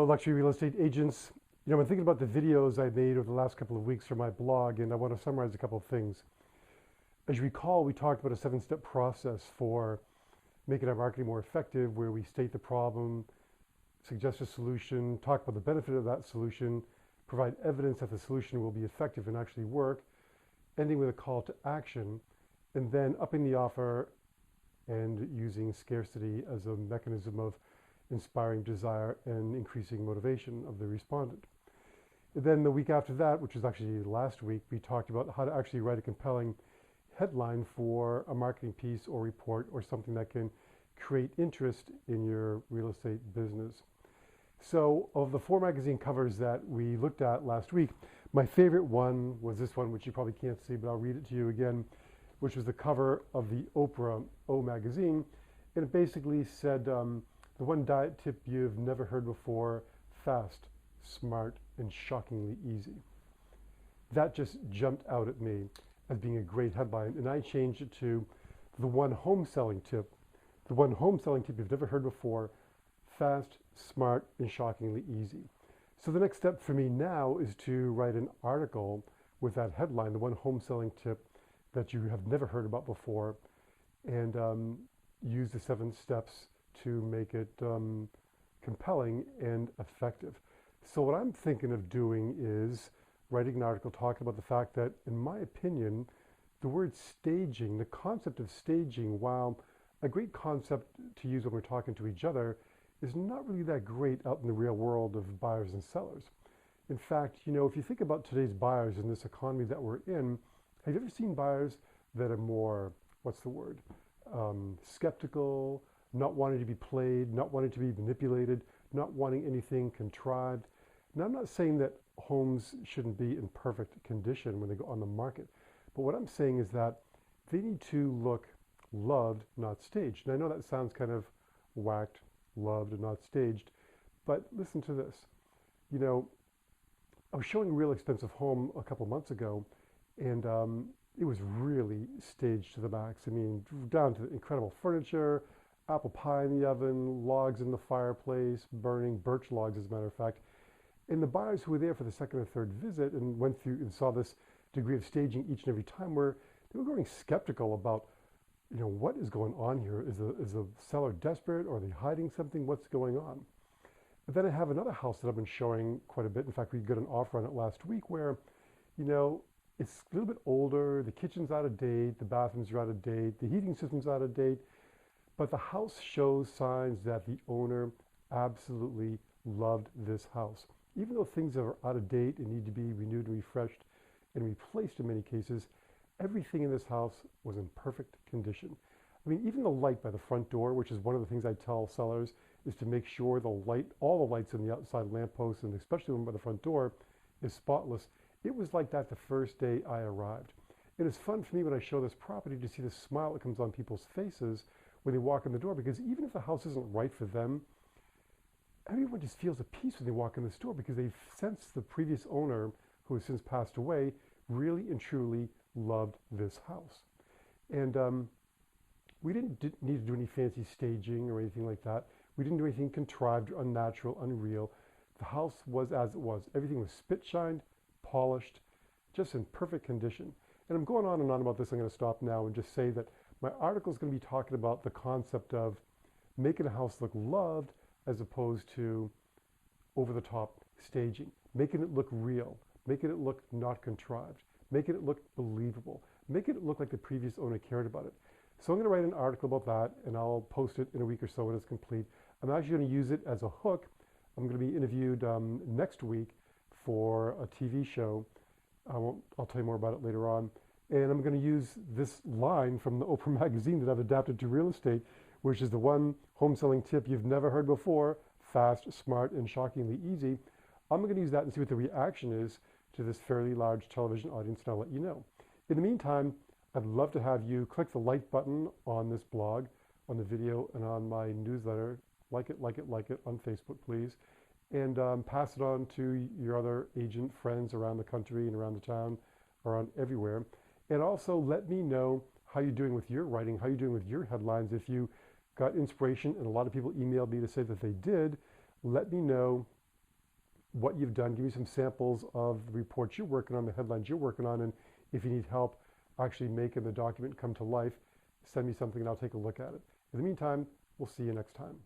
Hello, luxury real estate agents. I've been thinking about the videos I made over the last couple of weeks for my blog, and I want to summarize a couple of things. As you recall, we talked about a 7-step process for making our marketing more effective, where we state the problem, suggest a solution, talk about the benefit of that solution, provide evidence that the solution will be effective and actually work, ending with a call to action, and then upping the offer and using scarcity as a mechanism of inspiring desire and increasing motivation of the respondent. And then the week after that, which was actually last week, we talked about how to actually write a compelling headline for a marketing piece or report or something that can create interest in your real estate business. So of the 4 magazine covers that we looked at last week, my favorite one was this one, which you probably can't see, but I'll read it to you again, which was the cover of the Oprah O magazine. And it basically said, the one diet tip you've never heard before: fast, smart, and shockingly easy. That just jumped out at me as being a great headline, and I changed it to the one home selling tip. The one home selling tip you've never heard before: fast, smart, and shockingly easy. So the next step for me now is to write an article with that headline, the one home selling tip that you have never heard about before, and use the 7 steps to make it compelling and effective. So what I'm thinking of doing is writing an article talking about the fact that, in my opinion, the word staging, the concept of staging, while a great concept to use when we're talking to each other, is not really that great out in the real world of buyers and sellers. In fact, if you think about today's buyers in this economy that we're in, have you ever seen buyers that are more, skeptical, not wanting to be played, not wanting to be manipulated, not wanting anything contrived? Now, I'm not saying that homes shouldn't be in perfect condition when they go on the market, but what I'm saying is that they need to look loved, not staged. And I know that sounds kind of whacked, loved and not staged, but listen to this. I was showing a real expensive home a couple months ago, and it was really staged to the max. I mean, down to incredible furniture, apple pie in the oven, logs in the fireplace, burning birch logs, as a matter of fact. And the buyers who were there for the second or third visit and went through and saw this degree of staging each and every time were growing skeptical about, what is going on here? Is the seller desperate? Or are they hiding something? What's going on? But then I have another house that I've been showing quite a bit. In fact, we got an offer on it last week where, it's a little bit older, the kitchen's out of date, the bathrooms are out of date, the heating system's out of date, but the house shows signs that the owner absolutely loved this house. Even though things are out of date and need to be renewed and refreshed and replaced in many cases, everything in this house was in perfect condition. I mean, even the light by the front door, which is one of the things I tell sellers, is to make sure all the lights in the outside lampposts, and especially the one by the front door, is spotless. It was like that the first day I arrived. And it's fun for me when I show this property to see the smile that comes on people's faces when they walk in the door, because even if the house isn't right for them, everyone just feels at peace when they walk in this door, because they've sensed the previous owner, who has since passed away, really and truly loved this house. And we didn't need to do any fancy staging or anything like that. We didn't do anything contrived, unnatural, unreal. The house was as it was. Everything was spit shined, polished, just in perfect condition. And I'm going on and on about this. I'm going to stop now and just say that my article is going to be talking about the concept of making a house look loved as opposed to over-the-top staging, making it look real, making it look not contrived, making it look believable, making it look like the previous owner cared about it. So I'm going to write an article about that, and I'll post it in a week or so when it's complete. I'm actually going to use it as a hook. I'm going to be interviewed next week for a TV show. I'll tell you more about it later on. And I'm going to use this line from the Oprah magazine that I've adapted to real estate, which is the one home selling tip you've never heard before: fast, smart, and shockingly easy. I'm going to use that and see what the reaction is to this fairly large television audience, and I'll let you know. In the meantime, I'd love to have you click the like button on this blog, on the video, and on my newsletter. Like it on Facebook, please. And pass it on to your other agent friends around the country and around the town, around everywhere. And also let me know how you're doing with your writing, how you're doing with your headlines. If you got inspiration, and a lot of people emailed me to say that they did, let me know what you've done. Give me some samples of the reports you're working on, the headlines you're working on, and if you need help actually making the document come to life, send me something and I'll take a look at it. In the meantime, we'll see you next time.